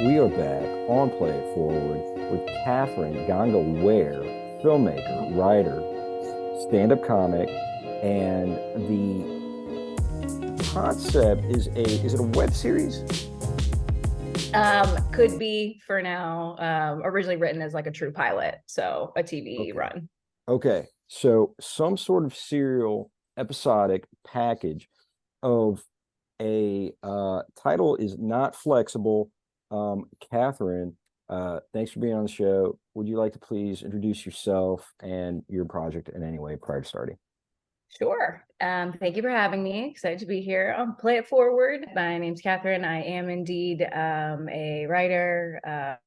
We are back on Play It Forward with Kathryn Gongaware, filmmaker, writer, stand-up comic, and the concept is it a web series? Could be for now. Originally written as like a true pilot, so a TV Okay. run. Okay. So some sort of serial episodic package of a title is not flexible. Kathryn, thanks for being on the show. Would you like to please introduce yourself and your project in any way prior to starting? Sure. Thank you for having me. Excited to be here on Play It Forward. My name's Kathryn. I am indeed a writer,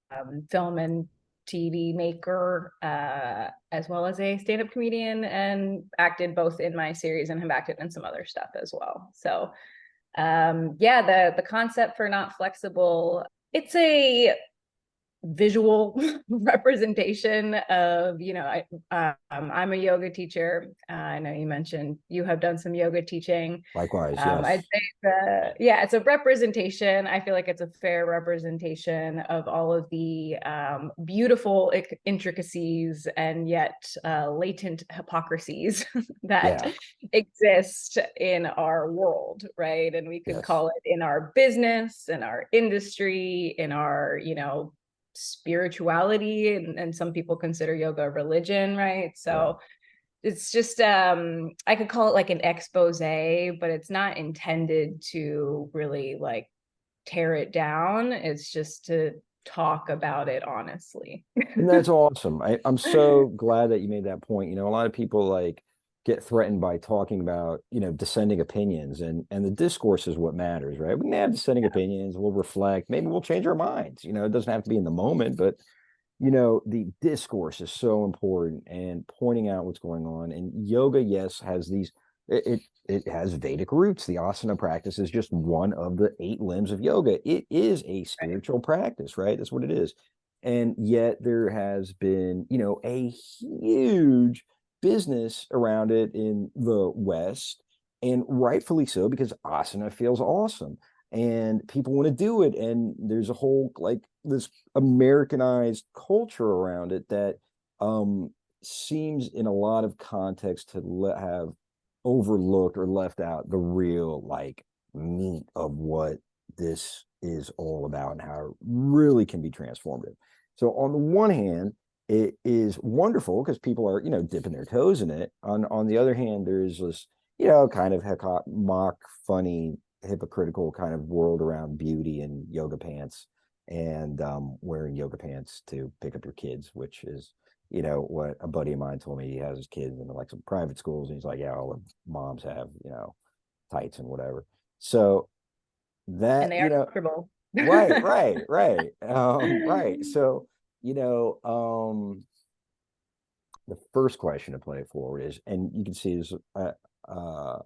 film and TV maker, as well as a stand-up comedian, and acted both in my series and have acted in some other stuff as well. So, yeah, the concept for not flexible. It's a visual representation of, I'm a yoga teacher. I know you mentioned you have done some yoga teaching. Likewise, I'd yes. say yeah, it's a representation. I feel like it's a fair representation of all of the beautiful intricacies and yet latent hypocrisies that Yeah, exist in our world, right? And we could yes. call it in our business, in our industry, in our, spirituality, and some people consider yoga a religion, right? Yeah. So it's just I could call it like an expose, but it's not intended to really like tear it down. It's just to talk about it honestly. And that's awesome. I'm so glad that you made that point. A lot of people like get threatened by talking about, dissenting opinions and the discourse is what matters, right? We can have dissenting opinions, we'll reflect, maybe we'll change our minds. It doesn't have to be in the moment, but the discourse is so important and pointing out what's going on. And yoga, yes, has these it has Vedic roots. The asana practice is just one of the 8 limbs of yoga. It is a Right. spiritual practice, right? That's what it is. And yet there has been, a huge business around it in the West, and rightfully so, because asana feels awesome and people want to do it. And there's a whole like this Americanized culture around it that um seems in a lot of context to have overlooked or left out the real like meat of what this is all about and how it really can be transformative. So on the one hand, it is wonderful because people are, dipping their toes in it. On the other hand, there's this, kind of mock, funny, hypocritical kind of world around beauty and yoga pants and wearing yoga pants to pick up your kids, which is, what a buddy of mine told me. He has his kids in like some private schools, and he's like, yeah, all the moms have, tights and whatever. So And that, they are comfortable. right, right, right. Right. So, you know, um, the first question to play it forward is, and you can see this a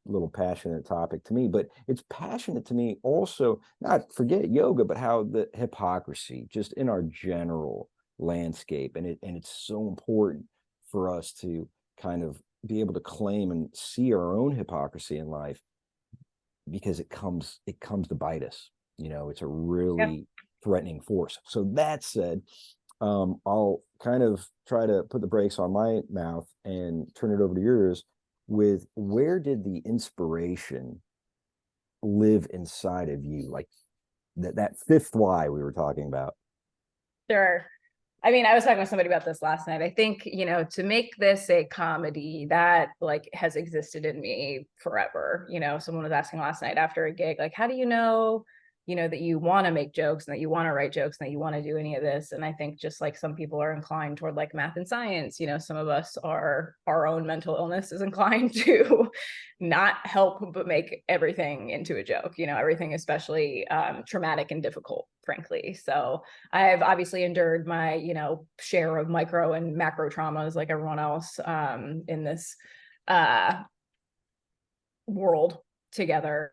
little passionate topic to me, but it's passionate to me also, not forget yoga, but how the hypocrisy just in our general landscape, and it's so important for us to kind of be able to claim and see our own hypocrisy in life because it comes to bite us. It's a Yep. really threatening force. So that said, I'll kind of try to put the brakes on my mouth and turn it over to yours with where did the inspiration live inside of you? Like that fifth why we were talking about. Sure. I mean, I was talking with somebody about this last night. I think, to make this a comedy that like has existed in me forever. Someone was asking last night after a gig, like, how do you know, that you want to make jokes and that you want to write jokes and that you want to do any of this? And I think just like some people are inclined toward like math and science, some of us are our own mental illness is inclined to not help but make everything into a joke, everything especially traumatic and difficult, frankly. So I've obviously endured my, share of micro and macro traumas like everyone else in this uh, world together,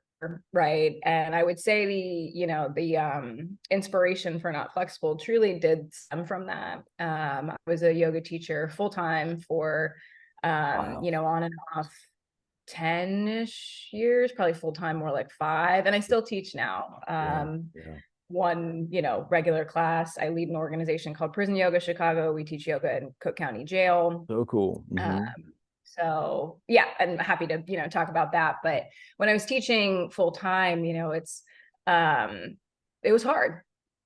right? And I would say the inspiration for Not Flexible truly did stem from that. I was a yoga teacher full time for, Wow. on and off 10-ish years, probably full time more like 5, and I still teach now. Yeah. Yeah. one, regular class. I lead an organization called Prison Yoga Chicago. We teach yoga in Cook County Jail. So cool. So yeah, I'm happy to, talk about that. But when I was teaching full time, it was hard.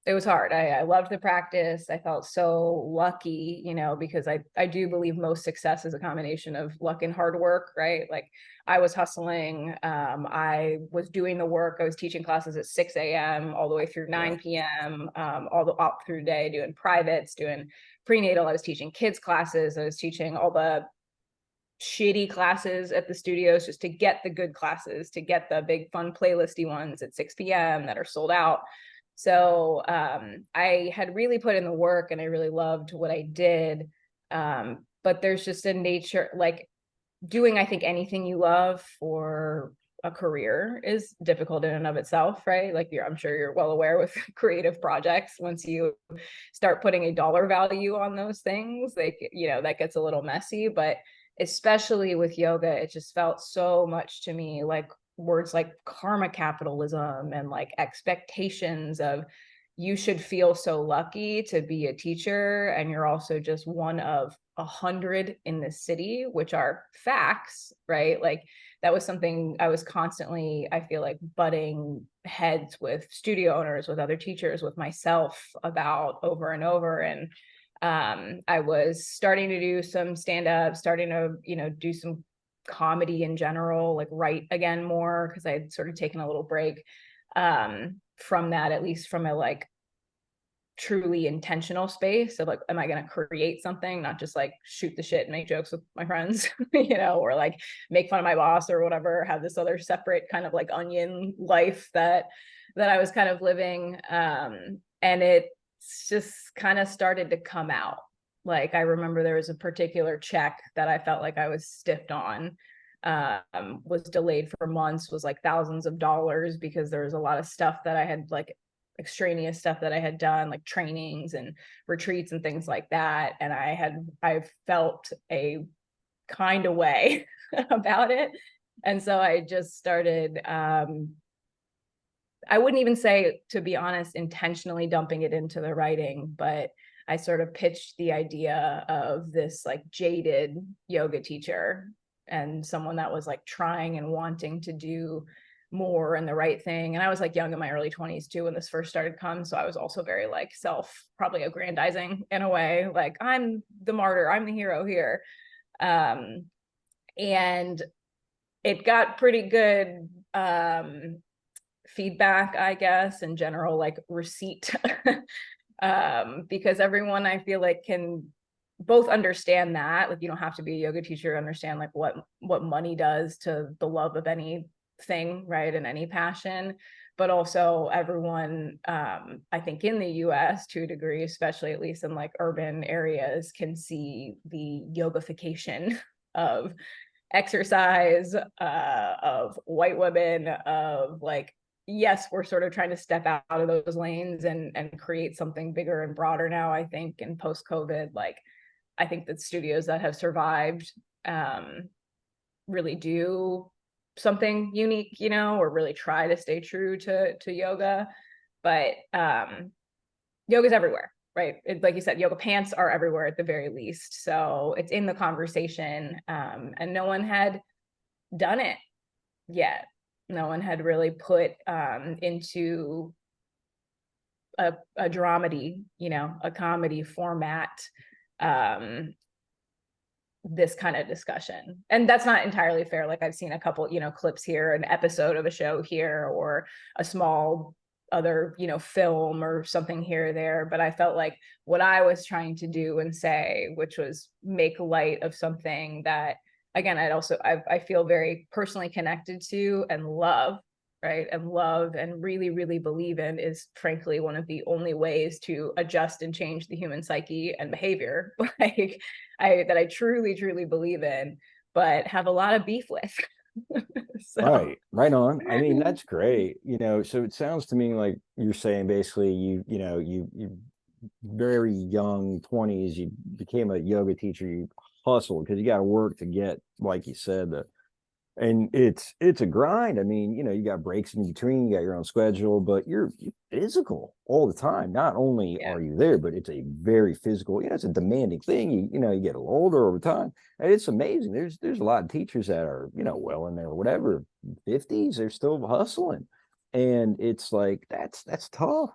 It was hard. I loved the practice. I felt so lucky, because I do believe most success is a combination of luck and hard work, right? Like I was hustling. I was doing the work. I was teaching classes at 6 a.m. all the way through 9 p.m. All through the day, doing privates, doing prenatal. I was teaching kids classes. I was teaching all the shitty classes at the studios just to get the good classes, to get the big fun playlisty ones at 6 p.m. that are sold out. So I had really put in the work and I really loved what I did. But there's just a nature, like doing, I think, anything you love for a career is difficult in and of itself, right? Like I'm sure you're well aware with creative projects, once you start putting a dollar value on those things, like, that gets a little messy. But especially with yoga, it just felt so much to me like words like karma capitalism and like expectations of you should feel so lucky to be a teacher, and you're also just one of 100 in the city, which are facts, right? Like that was something I was constantly, I feel like, butting heads with studio owners, with other teachers, with myself about over and over. And I was starting to do some stand-up, starting to, do some comedy in general, like write again more, because I had sort of taken a little break from that, at least from a like truly intentional space of like, am I going to create something, not just like shoot the shit and make jokes with my friends, or like make fun of my boss or whatever, have this other separate kind of like onion life that I was kind of living. And it just kind of started to come out. Like I remember there was a particular check that I felt like I was stiffed on, was delayed for months, was like thousands of dollars, because there was a lot of stuff that I had, like extraneous stuff that I had done, like trainings and retreats and things like that. And I felt a kind of way about it. And so I just started, I wouldn't even say, to be honest, intentionally dumping it into the writing, but I sort of pitched the idea of this like jaded yoga teacher and someone that was like trying and wanting to do more and the right thing. And I was like young, in my early 20s too, when this first started come. So I was also very like probably aggrandizing in a way, like I'm the martyr, I'm the hero here. And it got pretty good feedback, I guess, in general, like receipt, because everyone, I feel like, can both understand that, like you don't have to be a yoga teacher to understand like what money does to the love of anything, right, and any passion. But also everyone, I think in the US to a degree, especially at least in like urban areas, can see the yogification of exercise, of white women, of like, yes, we're sort of trying to step out of those lanes and create something bigger and broader now, I think, in post-COVID. Like I think that studios that have survived really do something unique, or really try to stay true to yoga. But yoga's everywhere, right? Like you said, yoga pants are everywhere at the very least. So it's in the conversation, and no one had done it yet. No one had really put into a dramedy, a comedy format, this kind of discussion. And that's not entirely fair. Like I've seen a couple, clips here, an episode of a show here, or a small other, film or something here or there. But I felt like what I was trying to do and say, which was make light of something that, again, I feel very personally connected to and love, right? And love and really, really believe in, is frankly one of the only ways to adjust and change the human psyche and behavior, like that I truly, truly believe in, but have a lot of beef with. So. Right on. I mean, that's great. So it sounds to me like you're saying basically you very young 20s, you became a yoga teacher, you hustled because you got to work to get, like you said, And it's a grind. I mean, you got breaks in between, you got your own schedule, but you're physical all the time. Not only Yeah. are you there, but it's a very physical, it's a demanding thing. You get a little older over time. And it's amazing. There's a lot of teachers that are, well in their whatever 50s, they're still hustling. And it's like that's tough.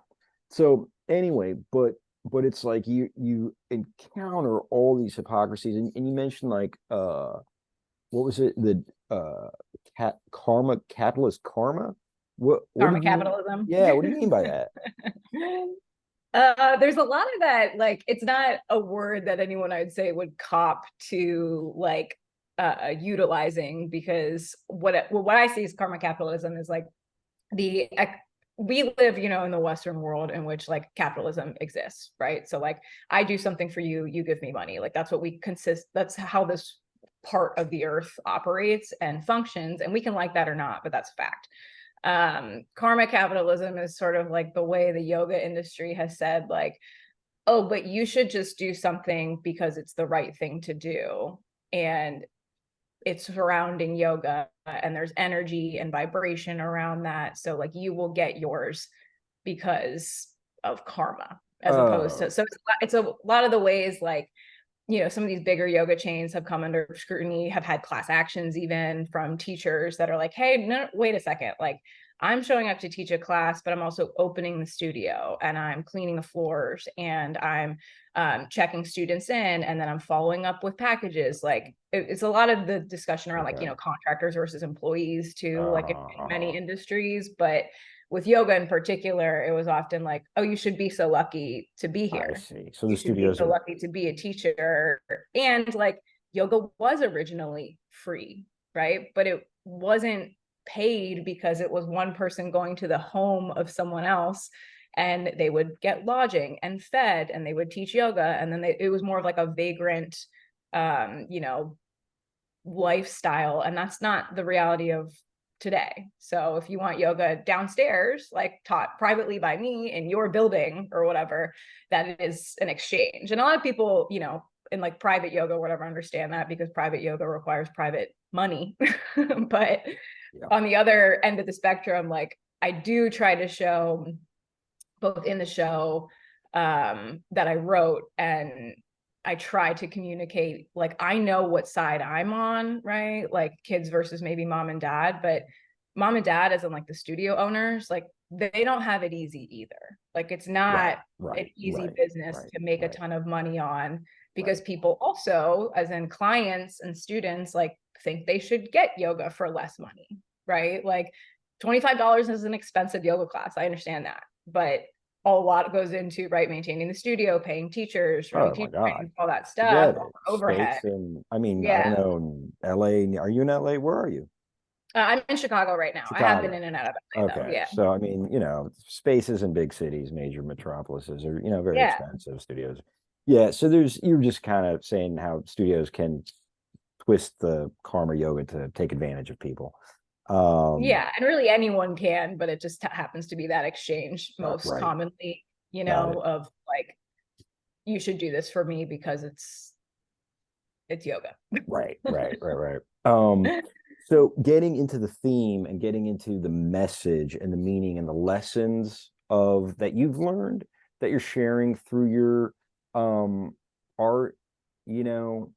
So anyway, but it's like you encounter all these hypocrisies, and you mentioned like what was it? The karma, capitalist karma. What Karma did you mean? capitalism. Yeah, what do you mean by that? There's a lot of that, like it's not a word that anyone I would say would cop to like utilizing, because what I see as karma capitalism is like the we live, in the Western world in which like capitalism exists, right? So like I do something for you, you give me money. Like that's how this part of the earth operates and functions, and we can like that or not, but that's a fact. Karma capitalism is sort of like the way the yoga industry has said like, oh, but you should just do something because it's the right thing to do, and it's surrounding yoga, and there's energy and vibration around that, so like you will get yours because of karma, as opposed to, Oh, so it's a lot of the ways like, some of these bigger yoga chains have come under scrutiny, have had class actions even from teachers that are like, hey, no, wait a second, like I'm showing up to teach a class, but I'm also opening the studio and I'm cleaning the floors and I'm checking students in, and then I'm following up with packages. Like it's a lot of the discussion around like, okay. contractors versus employees too, like in many Uh-huh. industries. But with yoga in particular, it was often like, oh, you should be so lucky to be I here. see. So the You should be studios so are lucky to be a teacher. And like yoga was originally free, right? But it wasn't paid because it was one person going to the home of someone else, and they would get lodging and fed, and they would teach yoga, and then it was more of like a vagrant lifestyle, and that's not the reality of today. So if you want yoga downstairs, like taught privately by me in your building or whatever, that is an exchange. And a lot of people, in like private yoga or whatever, understand that, because private yoga requires private money. But yeah. on the other end of the spectrum, like I do try to show, both in the show that I wrote, and I try to communicate, like I know what side I'm on, right? Like kids versus maybe mom and dad, but mom and dad, as in like the studio owners, like they don't have it easy either. Like it's Right, not an right, easy right, business right, to make a right, ton of money on, right. because people also, as in clients and students, like think they should get yoga for less money, right? Like $25 is an expensive yoga class. I understand that, but a lot goes into, right, maintaining the studio, paying teachers, running Oh my teacher God. trainings, all that stuff, Forget all it. the overhead. Space, and I mean, I don't Yeah. know, in LA. Are you in LA? Where are you? I'm in Chicago right now. I have been Chicago. in and out of LA though. Okay. Yeah. So I mean, spaces in big cities, major metropolises are, very Yeah. expensive studios. Yeah. So you're just kind of saying how studios can twist the karma yoga to take advantage of people. Um, Yeah. And really anyone can, but it just happens to be that exchange most right. commonly, Got it. of like, you should do this for me because it's yoga. Right, right, right, right. So getting into the theme and getting into the message and the meaning and the lessons of that you've learned, that you're sharing through your art, you know,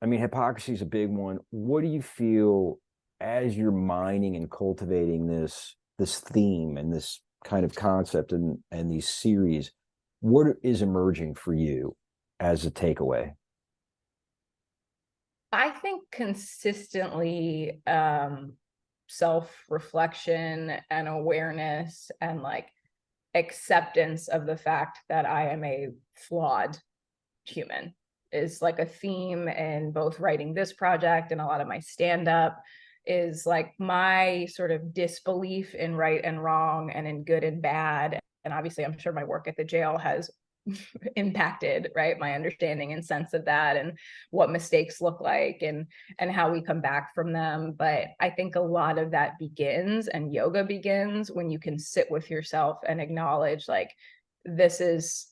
I mean, hypocrisy is a big one. What do you feel as you're mining and cultivating this theme and this kind of concept and these series? What is emerging for you as a takeaway? I think consistently self-reflection and awareness, and like acceptance of the fact that I am a flawed human, is like a theme in both writing this project and a lot of my stand-up. Is like my sort of disbelief in right and wrong and in good and bad. And obviously I'm sure my work at the jail has impacted, right, my understanding and sense of that, and what mistakes look like, and how we come back from them. But I think a lot of that begins, and yoga begins, when you can sit with yourself and acknowledge like, this is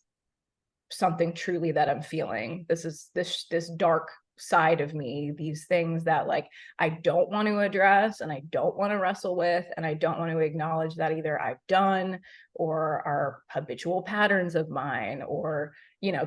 something truly that I'm feeling. This is this dark side of me, these things that like I don't want to address and I don't want to wrestle with, and I don't want to acknowledge that either I've done or are habitual patterns of mine, or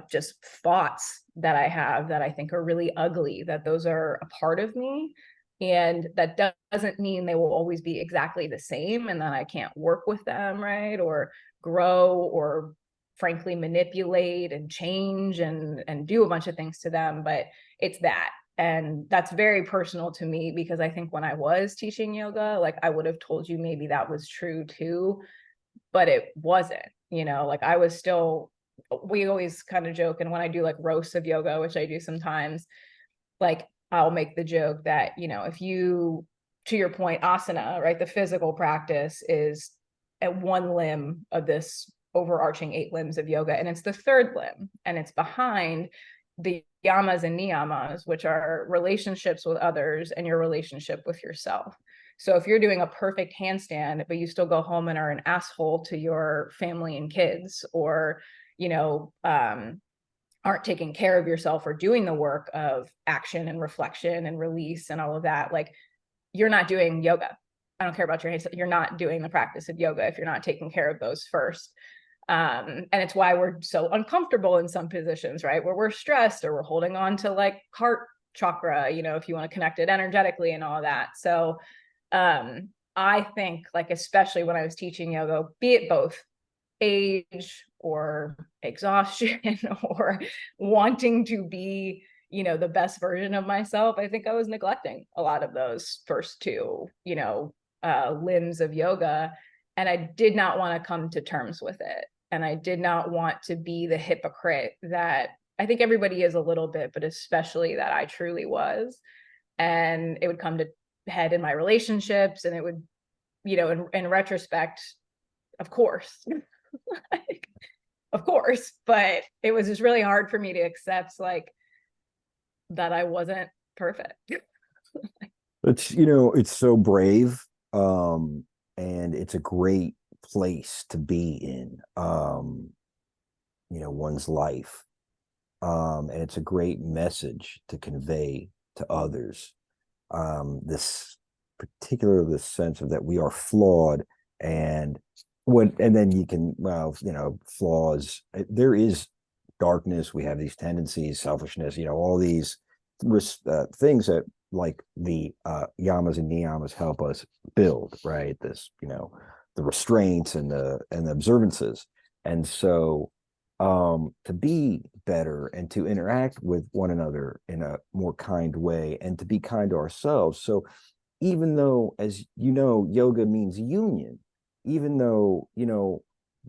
just thoughts that I have that I think are really ugly, that those are a part of me. And that doesn't mean they will always be exactly the same and that I can't work with them, right? Or grow, or frankly manipulate and change and do a bunch of things to them. But it's that. And that's very personal to me, because I think when I was teaching yoga, like I would have told you maybe that was true too, but it wasn't, like I was still, we always kind of joke. And when I do like roasts of yoga, which I do sometimes, like I'll make the joke that, if you, to your point, asana, right? The physical practice is at one limb of this overarching 8 limbs of yoga. And it's the third limb, and it's behind the yamas and niyamas, which are relationships with others and your relationship with yourself. So if you're doing a perfect handstand, but you still go home and are an asshole to your family and kids, or, aren't taking care of yourself or doing the work of action and reflection and release and all of that, like you're not doing yoga. I don't care about your handstand. You're not doing the practice of yoga if you're not taking care of those first. And it's why we're so uncomfortable in some positions, right? Where we're stressed or we're holding on to like heart chakra, if you want to connect it energetically and all that. So I think like, especially when I was teaching yoga, be it both age or exhaustion or wanting to be, the best version of myself, I think I was neglecting a lot of those first two, limbs of yoga. And I did not want to come to terms with it. And I did not want to be the hypocrite that I think everybody is a little bit, but especially that I truly was. And it would come to head in my relationships, and it would, in retrospect, of course, of course, but it was just really hard for me to accept like that I wasn't perfect. It's so brave, and it's a great place to be in, one's life, and it's a great message to convey to others, this sense of that we are flawed, and then you can, flaws, there is darkness, we have these tendencies, selfishness, all these things that like the yamas and niyamas help us build, right? This, the restraints and the observances. And so to be better and to interact with one another in a more kind way, and to be kind to ourselves. So even though, as yoga means union, even though,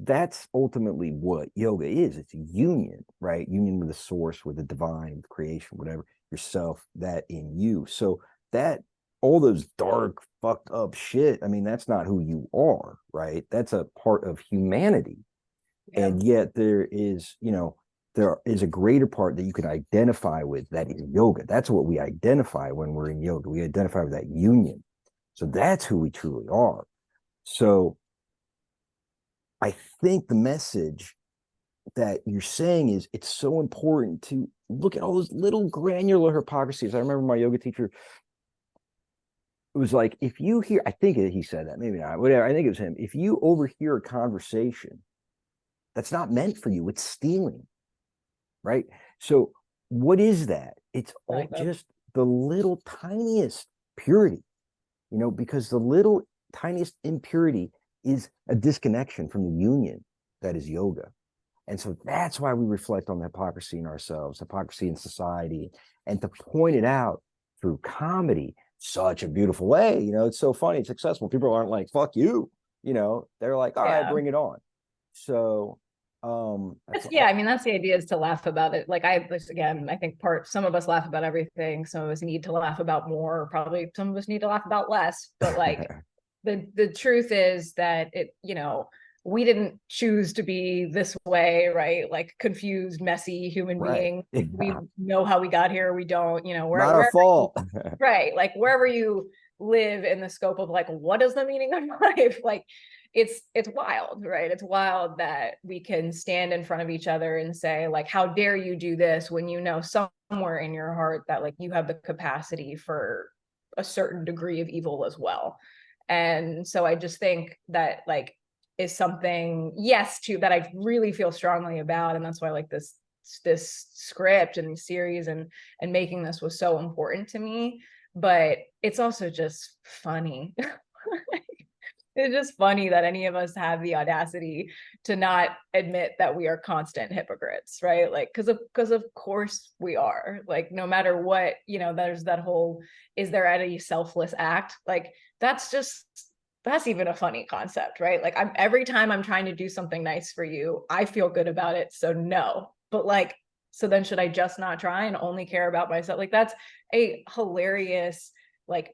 that's ultimately what yoga is. It's a union, right? Union with the source, with the divine, with creation, whatever, yourself, that in you. So that, all those dark, fucked up shit, I mean, that's not who you are, right? That's a part of humanity. Yeah. And yet there is a greater part that you can identify with, that is yoga. That's what we identify when we're in yoga. We identify with that union. So that's who we truly are. So I think the message that you're saying is, it's so important to look at all those little granular hypocrisies. I remember my yoga teacher, it was like, if you hear, I think he said that, maybe not, whatever, I think it was him. If you overhear a conversation that's not meant for you, it's stealing, right? So what is that? It's all just the little tiniest purity, because the little tiniest impurity is a disconnection from the union that is yoga. And so that's why we reflect on the hypocrisy in ourselves, hypocrisy in society, and to point it out through comedy, such a beautiful way. It's so funny, it's successful. People aren't like, fuck you, they're like, all right, bring it on. So yeah, I mean, that's the idea, is to laugh about it. Like I think some of us laugh about everything, some of us need to laugh about more, probably some of us need to laugh about less, but like the truth is that we didn't choose to be this way, right? Like confused, messy human being. Yeah. We know how we got here. We don't, we're not our fault. Right. Like wherever you live in the scope of like, what is the meaning of life? Like it's wild, right? It's wild that we can stand in front of each other and say, like, how dare you do this, when you know somewhere in your heart that like you have the capacity for a certain degree of evil as well. And so I just think that like is something, yes, too, that I really feel strongly about. And that's why like this script and the series and making this was so important to me. But it's also just funny. It's just funny that any of us have the audacity to not admit that we are constant hypocrites, right? Like, because of course we are. Like, no matter what, you know, there's that whole, is there any selfless act? Like, that's even a funny concept, right? Like, every time I'm trying to do something nice for you, I feel good about it. So no, but like, so then should I just not try and only care about myself? Like, that's a hilarious, like,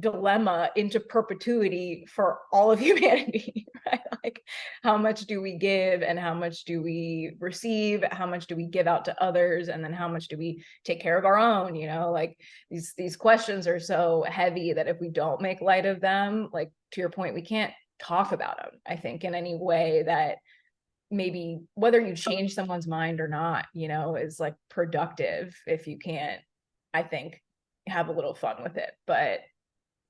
dilemma into perpetuity for all of humanity, right? Like, how much do we give and how much do we receive? How much do we give out to others? And then how much do we take care of our own? You know, like these questions are so heavy that if we don't make light of them, like to your point, we can't talk about them, I think, in any way that maybe, whether you change someone's mind or not, you know, is like productive if you can't, I think, have a little fun with it. But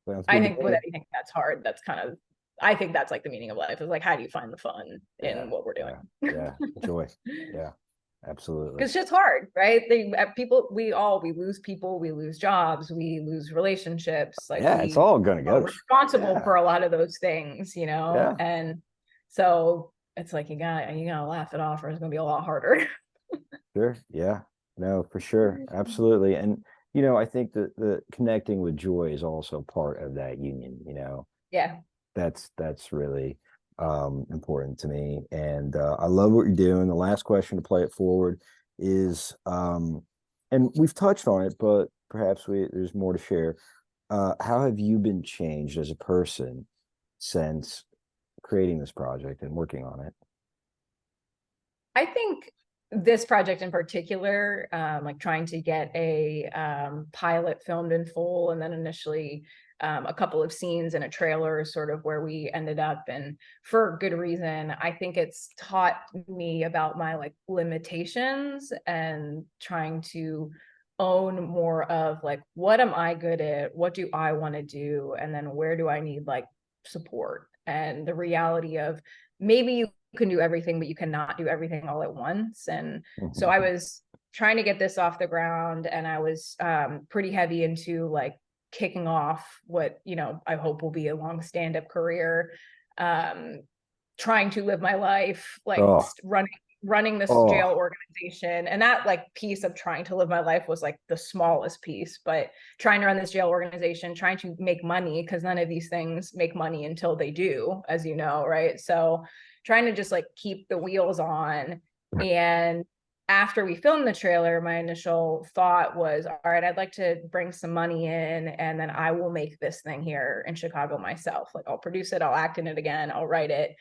Sounds I good think to with me. anything that's hard, that's kind of, I think that's like the meaning of life, is like, how do you find the fun Yeah, in what we're yeah, doing? yeah. Joy. Yeah, absolutely. Because shit's hard, right? People, we lose people, we lose jobs, we lose relationships. Like, Yeah, it's we all gonna are go. responsible Yeah, for a lot of those things, you know? yeah, And so it's like, you gotta laugh it off, or it's gonna be a lot harder. sure. Yeah, no, for sure. Absolutely. And, I think that the connecting with joy is also part of that union, Yeah. that's really important to me. And I love what you're doing. The last question to play it forward is and we've touched on it, but perhaps there's more to share. How have you been changed as a person since creating this project and working on it? I think this project in particular, like trying to get a pilot filmed in full, and then initially a couple of scenes in a trailer, sort of where we ended up, and for good reason. I think it's taught me about my like limitations and trying to own more of like, what am I good at? What do I want to do? And then where do I need like support? And the reality of, maybe you can do everything, but you cannot do everything all at once. And so I was trying to get this off the ground, and I was pretty heavy into like kicking off what, I hope will be a long stand-up career, trying to live my life, like Oh, running this jail oh, organization. And that like piece of trying to live my life was like the smallest piece, but trying to run this jail organization, trying to make money, because none of these things make money until they do, as you know, right? So trying to just like keep the wheels on. And after we filmed the trailer, my initial thought was, all right, I'd like to bring some money in, and then I will make this thing here in Chicago myself. Like, I'll produce it, I'll act in it again, I'll write it.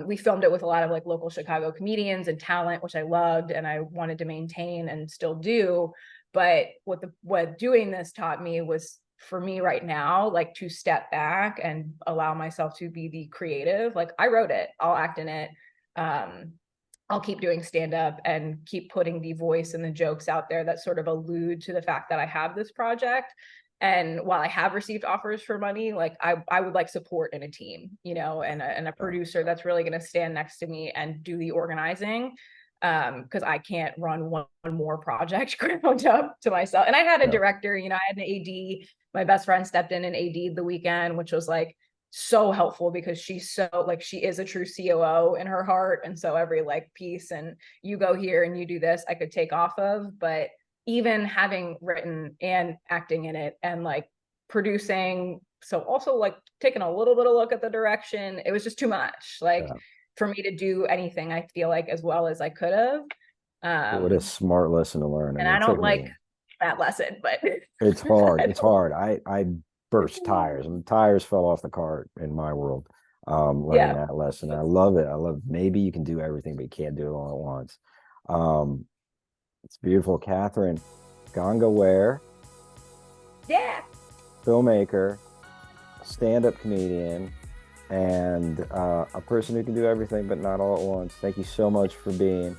We filmed it with a lot of like local Chicago comedians and talent, which I loved and I wanted to maintain and still do. But what doing this taught me was, for me right now, like, to step back and allow myself to be the creative. Like, I wrote it, I'll act in it. I'll keep doing stand up and keep putting the voice and the jokes out there that sort of allude to the fact that I have this project. And while I have received offers for money, like, I would like support in a team, and a producer that's really going to stand next to me and do the organizing. Because I can't run one more project ground up to myself. And I had a yeah. director, I had an AD. My best friend stepped in and AD'd the weekend, which was like so helpful, because she's so like, she is a true COO in her heart. And so every like piece and you go here and you do this, I could take off of. But even having written and acting in it and like producing, so also like taking a little bit of look at the direction, it was just too much, like, Yeah. for me to do anything, I feel like, as well as I could have. What a um smart lesson to learn. I and mean, I it don't took like me. that lesson, but It's hard. I It's hard. I burst don't. tires, and tires fell off the car in my world. Learning Yeah. that lesson. I love it. I love, maybe you can do everything, but you can't do it all at once. Um, it's beautiful. Kathryn Gongaware, Yeah. filmmaker, stand-up comedian, and a person who can do everything but not all at once. Thank you so much for being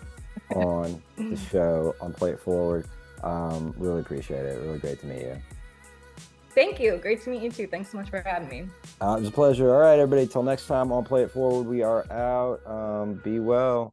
on the show on Play It Forward. Really appreciate it. Really great to meet you. Thank you. Great to meet you too. Thanks so much for having me. It was a pleasure. All right, everybody. Till next time on Play It Forward, we are out. Be well.